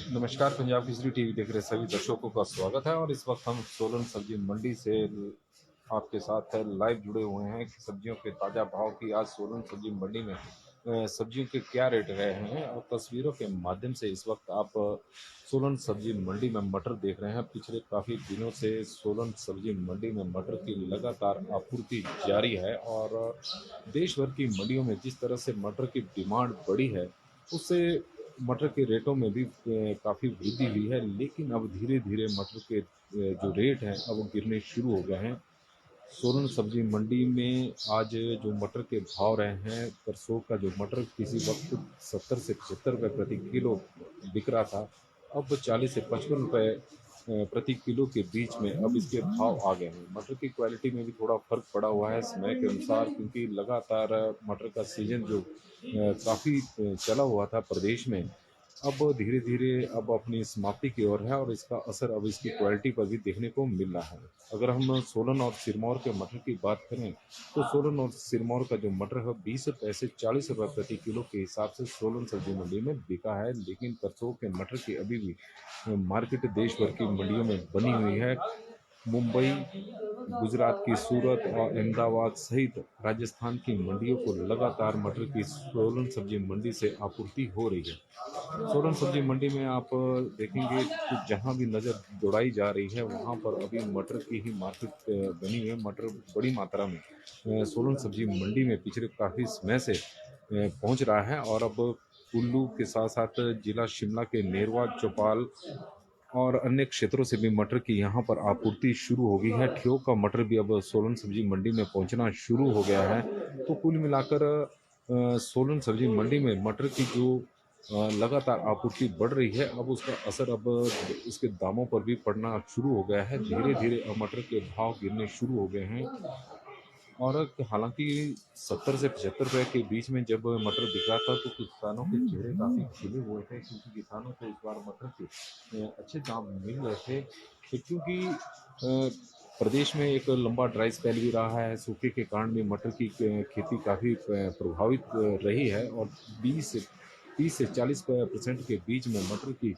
नमस्कार, पंजाब केसरी टीवी देख रहे सभी दर्शकों का स्वागत है। और इस वक्त हम सोलन सब्जी मंडी से आपके साथ लाइव जुड़े हुए हैं कि सब्जियों के ताज़ा भाव की आज सोलन सब्जी मंडी में सब्जियों के क्या रेट रहे हैं। और तस्वीरों के माध्यम से इस वक्त आप सोलन सब्जी मंडी में मटर देख रहे हैं। पिछले काफ़ी दिनों से सोलन सब्जी मंडी में मटर की लगातार आपूर्ति जारी है और देश भर की मंडियों में जिस तरह से मटर की डिमांड बढ़ी है उससे मटर के रेटों में भी काफ़ी वृद्धि हुई है। लेकिन अब धीरे धीरे मटर के जो रेट हैं अब वो गिरने शुरू हो गए हैं। सोलन सब्जी मंडी में आज जो मटर के भाव रहे हैं, परसों का जो मटर किसी वक्त 70 से 75 रुपये प्रति किलो बिक रहा था, अब 40 से 55 रुपये प्रति किलो के बीच में अब इसके भाव आ गए हैं। मटर की क्वालिटी में भी थोड़ा फर्क पड़ा हुआ है समय के अनुसार, क्योंकि लगातार मटर का सीजन जो काफ़ी चला हुआ था प्रदेश में, अब धीरे धीरे अब अपनी समाप्ति की ओर है और इसका असर अब इसकी क्वालिटी पर भी देखने को मिल रहा है। अगर हम सोलन और सिरमौर के मटर की बात करें तो सोलन और सिरमौर का जो मटर है 20 रुपये से 40 रुपये प्रति किलो के हिसाब से सोलन सब्जी मंडी में बिका है। लेकिन परसों के मटर की अभी भी मार्केट देश भर की मंडियों में बनी हुई है। मुंबई, गुजरात की सूरत और अहमदाबाद सहित राजस्थान की मंडियों को लगातार मटर की सोलन सब्जी मंडी से आपूर्ति हो रही है। सोलन सब्जी मंडी में आप देखेंगे कि जहां भी नज़र दौड़ाई जा रही है वहां पर अभी मटर की ही मार्केट बनी हुई है। मटर बड़ी मात्रा में सोलन सब्जी मंडी में पिछले काफ़ी समय से पहुंच रहा है और अब कुल्लू के साथ साथ जिला शिमला के नेरवा, चौपाल और अन्य क्षेत्रों से भी मटर की यहाँ पर आपूर्ति शुरू हो गई है। ठियोग का मटर भी अब सोलन सब्जी मंडी में पहुँचना शुरू हो गया है। तो कुल मिलाकर सोलन सब्जी मंडी में मटर की जो लगातार आपूर्ति बढ़ रही है, अब उसका असर अब इसके दामों पर भी पड़ना शुरू हो गया है। धीरे धीरे अब मटर के भाव गिरने शुरू हो गए हैं और हालांकि 70 से 75 रुपये के बीच में जब मटर बिक रहा था तो किसानों के चेहरे काफ़ी खिले हुए थे, क्योंकि किसानों को इस बार मटर के अच्छे दाम मिल रहे थे। क्योंकि प्रदेश में एक लंबा ड्राई स्पेल भी रहा है, सूखे के कारण भी मटर की खेती काफ़ी प्रभावित रही है और 30 से 40% के बीच में मटर की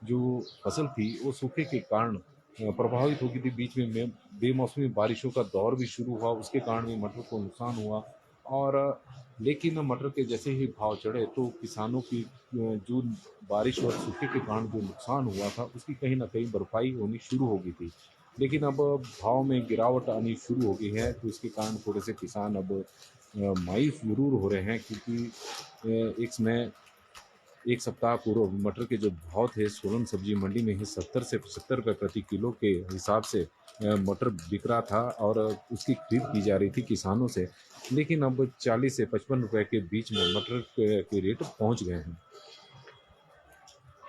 जो फसल थी वो सूखे के कारण प्रभावित हो गई थी। बीच में बेमौसमी बारिशों का दौर भी शुरू हुआ, उसके कारण भी मटर को नुकसान हुआ। और लेकिन मटर के जैसे ही भाव चढ़े तो किसानों की जो बारिश और सूखे के कारण जो नुकसान हुआ था उसकी कहीं ना कहीं भरपाई होनी शुरू हो गई थी। लेकिन अब भाव में गिरावट आनी शुरू हो गई है, तो इसके कारण थोड़े से किसान अब मायूस जरूर हो रहे हैं, क्योंकि एक सप्ताह पूर्व मटर के जो भाव थे सोलन सब्जी मंडी में ही 70 से 75 रुपये प्रति किलो के हिसाब से मटर बिक रहा था और उसकी खरीद की जा रही थी किसानों से। लेकिन अब 40 से 55 रुपये के बीच में मटर के रेट पहुंच गए हैं।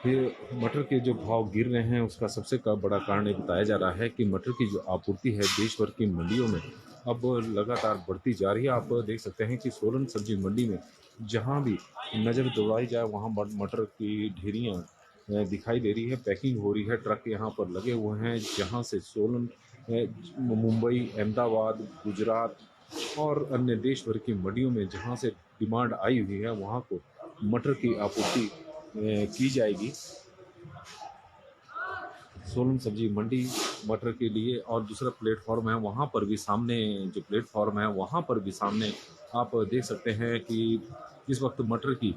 फिर मटर के जो भाव गिर रहे हैं उसका सबसे बड़ा कारण ये बताया जा रहा है कि मटर की जो आपूर्ति है देश भर की मंडियों में अब लगातार बढ़ती जा रही है। आप देख सकते हैं कि सोलन सब्जी मंडी में जहां भी नज़र दौड़ाई जाए वहां मटर की ढेरियां दिखाई दे रही है, पैकिंग हो रही है, ट्रक यहाँ पर लगे हुए हैं जहां से सोलन, मुंबई, अहमदाबाद, गुजरात और अन्य देश भर की मंडियों में जहां से डिमांड आई हुई है वहां को मटर की आपूर्ति की जाएगी। सोलन सब्जी मंडी मटर के लिए और दूसरा प्लेटफॉर्म है, वहाँ पर भी सामने जो प्लेटफॉर्म है वहाँ पर भी सामने आप देख सकते हैं कि इस वक्त मटर की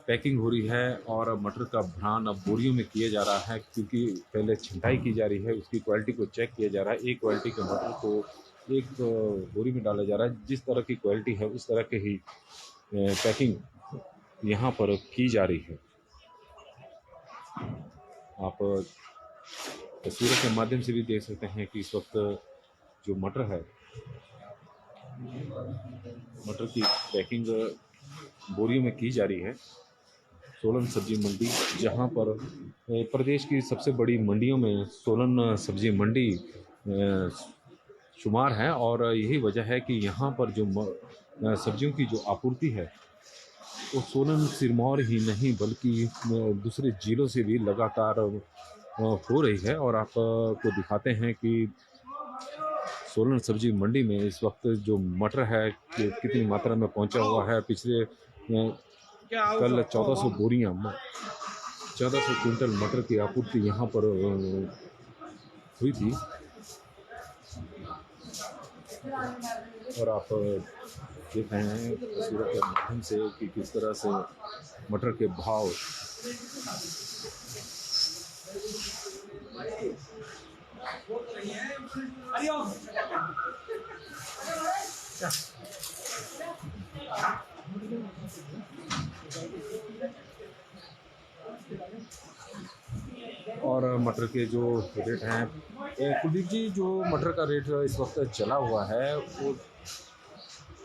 पैकिंग हो रही है और मटर का भ्रान अब बोरियों में किया जा रहा है, क्योंकि पहले छंटाई की जा रही है, उसकी क्वालिटी को चेक किया जा रहा है। एक क्वालिटी के मटर को एक बोरी में डाला जा रहा है, जिस तरह की क्वालिटी है उस तरह के ही पैकिंग यहाँ पर की जा रही है। आप तस्वीरों के माध्यम से भी देख सकते हैं कि इस वक्त जो मटर है, मटर की पैकिंग बोरियों में की जा रही है। सोलन सब्जी मंडी, जहां पर प्रदेश की सबसे बड़ी मंडियों में सोलन सब्जी मंडी शुमार है। और यही वजह है कि यहाँ पर जो सब्जियों की जो आपूर्ति है वो सोलन सिरमौर ही नहीं बल्कि दूसरे जिलों से भी लगातार हो रही है। और आपको दिखाते हैं कि सोलन सब्जी मंडी में इस वक्त जो मटर है कि कितनी मात्रा में पहुंचा हुआ है। पिछले कल 1400 बोरियां 1400 क्विंटल मटर की आपूर्ति यहाँ पर हुई थी। और आप देख रहे हैं तस्वीरों के माध्यम से कि किस तरह से मटर के भाव और मटर के जो रेट हैं, कुलदीप जी, जो मटर का रेट इस वक्त चला हुआ है वो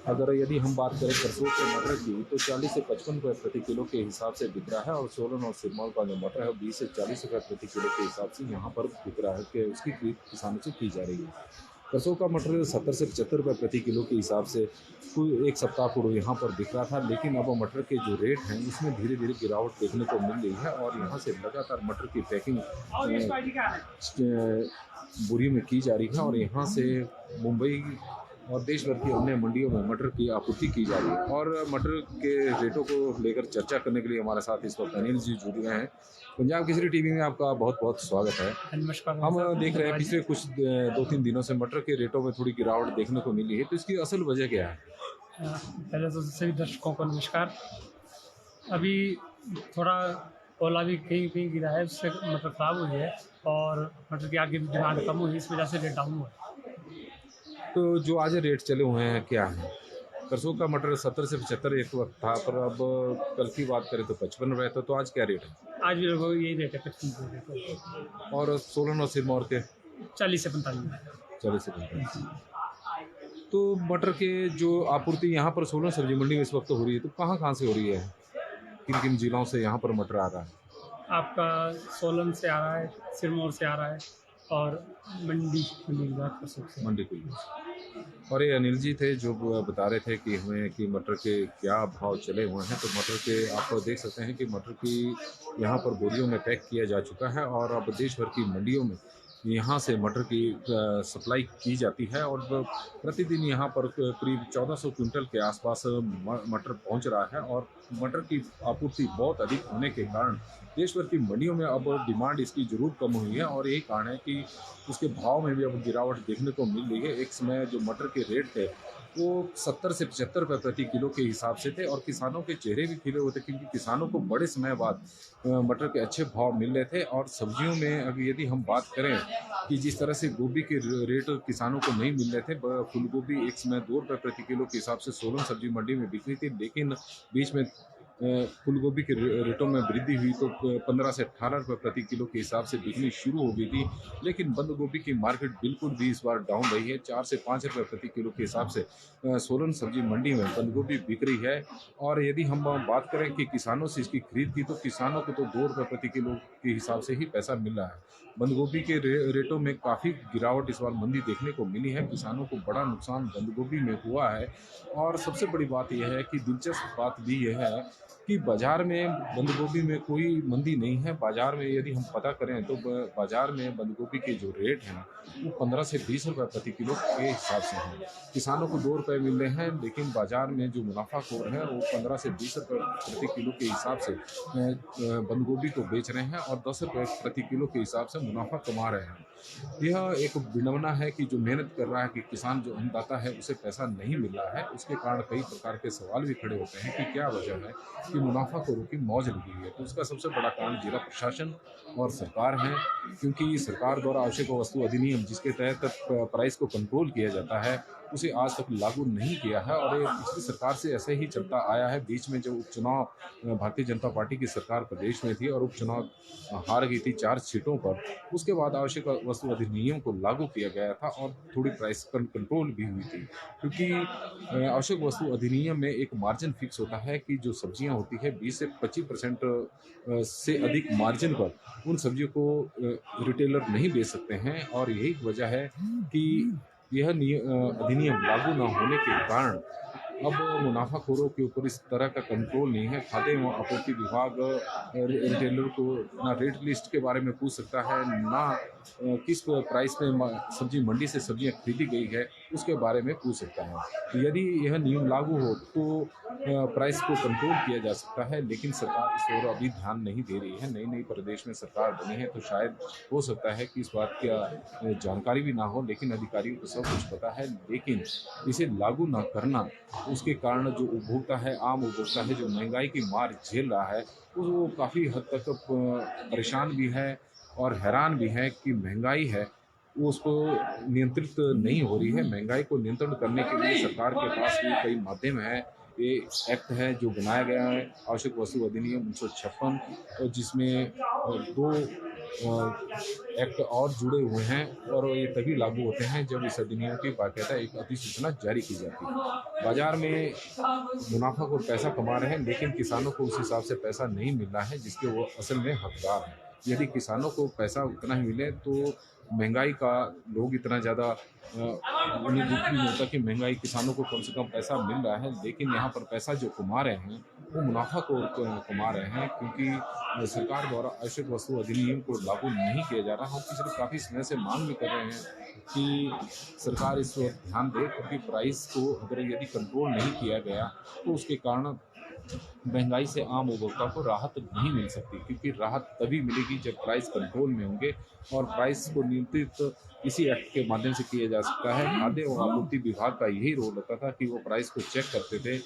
अगर यदि हम बात करें करसोग के मटर की तो 40 से 55 रुपये प्रति किलो के हिसाब से बिक रहा है। और सोलन और सिरमौर का जो मटर है 20 से 40 रुपये प्रति किलो के हिसाब से यहाँ पर बिक रहा है कि उसकी खरीद किसानों से की जा रही है। करसोग का मटर 70 से 75 रुपये प्रति किलो के हिसाब से कोई एक सप्ताह पूर्व यहाँ पर बिक रहा था, लेकिन अब मटर के जो रेट हैं उसमें धीरे धीरे गिरावट देखने को मिल रही है। और यहाँ से लगातार मटर की पैकिंग बोरी में की जा रही है और यहाँ से मुंबई और देश भर की अन्य मंडियों में मटर की आपूर्ति की जा रही है। और मटर के रेटों को लेकर चर्चा करने के लिए हमारे साथ इस वक्त अनिल जी जुड़ गए हैं। पंजाब केसरी टीवी में आपका बहुत बहुत स्वागत है। नमस्कार। हम देख रहे हैं पिछले कुछ 2-3 दिनों से मटर के रेटों में थोड़ी गिरावट देखने को मिली है, तो इसकी असल वजह क्या है? पहले तो सभी दर्शकों को नमस्कार। अभी थोड़ा ओला भी कहीं कहीं गिरा है, उससे मटर खराब हुई है और मटर की आगे भी डिमांड कम हुई, इस वजह से रेट डाउन हुआ है। तो जो आज रेट चले हुए हैं क्या है? करसोग का मटर 70 से 75 एक वक्त था, पर अब कल की बात करें तो 55 रुपये था। तो आज क्या रेट है? आज भी लगभग यही रेट है, 55 रुपये। और सोलन और सिरमौर के 40 से 45। 40 से 45। तो मटर के जो आपूर्ति यहाँ पर सोलन सब्जी मंडी में इस वक्त हो रही है, तो कहाँ से हो रही है? किन किन जिलों से यहाँ पर मटर आ रहा है? आपका सोलन से आ रहा है, सिरमौर से आ रहा है और मंडी कुल। और ये अनिल जी थे जो बता रहे थे कि हमें कि मटर के क्या भाव चले हुए हैं। तो मटर के आप देख सकते हैं कि मटर की यहाँ पर बोरियों में पैक किया जा चुका है और अब देश भर की मंडियों में यहाँ से मटर की सप्लाई की जाती है। और प्रतिदिन यहाँ पर करीब 1400 क्विंटल के आसपास मटर पहुँच रहा है। और मटर की आपूर्ति बहुत अधिक होने के कारण देश भर की मंडियों में अब डिमांड इसकी ज़रूर कम हुई है और यही कारण है कि उसके भाव में भी अब गिरावट देखने को मिल रही है। एक समय जो मटर के रेट थे वो 70 से 75 रुपये प्रति किलो के हिसाब से थे और किसानों के चेहरे भी खिले हुए थे, क्योंकि किसानों को बड़े समय बाद मटर के अच्छे भाव मिल रहे थे। और सब्जियों में अगर यदि हम बात करें कि जिस तरह से गोभी के रेट किसानों को नहीं मिल रहे थे, फूल गोभी एक समय 2 रुपये प्रति किलो के हिसाब से सोलन सब्जी मंडी में बिक रही थी, लेकिन बीच में फूल गोभी के रेटों में वृद्धि हुई तो 15 से 18 रुपये प्रति किलो के हिसाब से बिकनी शुरू हो गई थी। लेकिन बंद गोभी की मार्केट बिल्कुल भी इस बार डाउन रही है। 4 से 5 रुपये प्रति किलो के हिसाब से सोलन सब्जी मंडी में बंद गोभी बिक रही है। और यदि हम बात करें कि किसानों से इसकी खरीद की, तो किसानों को तो 2 रुपये प्रति किलो के हिसाब से ही पैसा मिल रहा है। बंद गोभी के रेटों में काफ़ी गिरावट इस बार मंदी देखने को मिली है। किसानों को बड़ा नुकसान बंद गोभी में हुआ है। और सबसे बड़ी बात यह है कि दिलचस्प बात भी यह है कि बाज़ार में बंद गोभी में कोई मंदी नहीं है। बाज़ार में यदि हम पता करें तो बाज़ार में बंद गोभी के जो रेट हैं वो 15 से 20 रुपये प्रति किलो के हिसाब से हैं। किसानों को 2 रुपये मिल रहे हैं, लेकिन बाज़ार में जो मुनाफाखोर है वो 15 से 20 रुपये प्रति किलो के हिसाब से बंद गोभी को बेच रहे हैं और 10 रुपये प्रति किलो के हिसाब से मुनाफा कमा रहे हैं। यह एक विडंबना है कि जो मेहनत कर रहा है कि किसान जो अन्नदाता है उसे पैसा नहीं मिल रहा है। उसके कारण कई प्रकार के सवाल भी खड़े होते हैं कि क्या वजह है कि मुनाफाखोरों की मौज लगी हुई है। तो उसका सबसे बड़ा कारण जिला प्रशासन और सरकार है, क्योंकि सरकार द्वारा आवश्यक वस्तु अधिनियम जिसके तहत प्राइस को कंट्रोल किया जाता है उसे आज तक लागू नहीं किया है और ये पिछली सरकार से ऐसे ही चलता आया है। बीच में जो उपचुनाव भारतीय जनता पार्टी की सरकार प्रदेश में थी और उपचुनाव हार गई थी 4 सीटों पर, उसके बाद आवश्यक वस्तु अधिनियम को लागू किया गया था और थोड़ी प्राइस कंट्रोल भी हुई थी। क्योंकि आवश्यक वस्तु अधिनियम में एक मार्जिन फिक्स होता है कि जो सब्जियां होती है 20 से 25% से अधिक मार्जिन पर उन सब्जियों को रिटेलर नहीं बेच सकते हैं और यही वजह है कि यह अधिनियम लागू न होने के कारण अब मुनाफाखोरों के ऊपर इस तरह का कंट्रोल नहीं है। खाद्य एवं आपूर्ति विभाग रिटेलर को ना रेट लिस्ट के बारे में पूछ सकता है, ना किस प्राइस में सब्जी मंडी से सब्जियां खरीदी गई है उसके बारे में पूछ सकता है। यदि यह नियम लागू हो तो प्राइस को कंट्रोल किया जा सकता है, लेकिन सरकार इस ओर अभी ध्यान नहीं दे रही है। नई नई प्रदेश में सरकार बनी है तो शायद हो सकता है कि इस बात का जानकारी भी ना हो, लेकिन अधिकारियों को सब कुछ पता है। लेकिन इसे लागू ना करना, उसके कारण जो उपभोक्ता है, आम उपभोक्ता है, जो महंगाई की मार झेल रहा है, वो काफ़ी हद तक परेशान भी है और हैरान भी है कि महंगाई है वो उसको नियंत्रित नहीं हो रही है। महंगाई को नियंत्रण करने के लिए सरकार के पास भी कई माध्यम है। ये एक्ट है जो बनाया गया है, आवश्यक वस्तु अधिनियम 1956, और जिसमें दो एक्ट और जुड़े हुए हैं और ये तभी लागू होते हैं जब इस अधिनियम की बाकायदा एक अधिसूचना जारी की जाती है। बाजार में मुनाफा को पैसा कमा रहे हैं, लेकिन किसानों को उस हिसाब से पैसा नहीं मिल रहा है जिसके वो असल में हकदार हैं। यदि किसानों को पैसा उतना ही मिले तो महंगाई का लोग इतना ज़्यादा उन्हें दुख भी नहीं होता कि महंगाई, किसानों को कम से कम पैसा मिल रहा है, लेकिन यहाँ पर पैसा जो कमा रहे हैं वो मुनाफा को कमा रहे हैं, क्योंकि सरकार द्वारा आवश्यक वस्तु अधिनियम को लागू नहीं किया जा रहा। हम पिछले काफ़ी समय से मांग भी कर रहे हैं कि सरकार इस पर ध्यान दे, क्योंकि प्राइस को अगर यदि कंट्रोल नहीं किया गया तो उसके कारण महंगाई से आम उपभोक्ता को राहत नहीं मिल सकती, क्योंकि राहत तभी मिलेगी जब प्राइस कंट्रोल में होंगे और प्राइस को नियंत्रित इसी एक्ट के माध्यम से किया जा सकता है। खाद्य और आपूर्ति विभाग का यही रोल होता था कि वो प्राइस को चेक करते थे,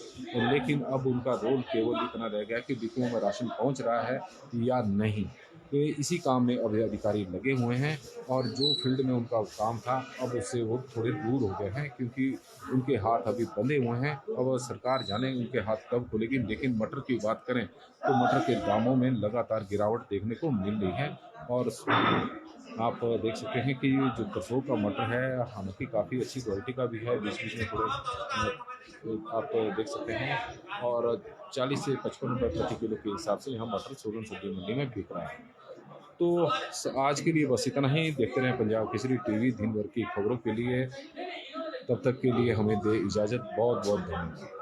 लेकिन अब उनका रोल केवल इतना रह गया कि डिपुओं में राशन पहुंच रहा है या नहीं। तो इसी काम में अब अधिकारी लगे हुए हैं और जो फील्ड में उनका काम था अब उससे वो थोड़े दूर हो गए हैं, क्योंकि उनके हाथ अभी बंधे हुए हैं। अब सरकार जाने उनके हाथ कब खुलेगी। लेकिन मटर की बात करें तो मटर के दामों में लगातार गिरावट देखने को मिल रही है और आप देख सकते हैं कि जो कसों का मटर है, हालांकि काफ़ी अच्छी क्वालिटी का भी है, बीच बीच में थोड़े आप देख सकते हैं, और 40 से 55 रुपये प्रति किलो के हिसाब से यहाँ मटर सोलन सब्जी मंडी में बिक रहा है। तो आज के लिए बस इतना ही। देखते रहें पंजाब केसरी टीवी दिन भर की खबरों के लिए। तब तक के लिए हमें दे इजाज़त। बहुत बहुत धन्यवाद।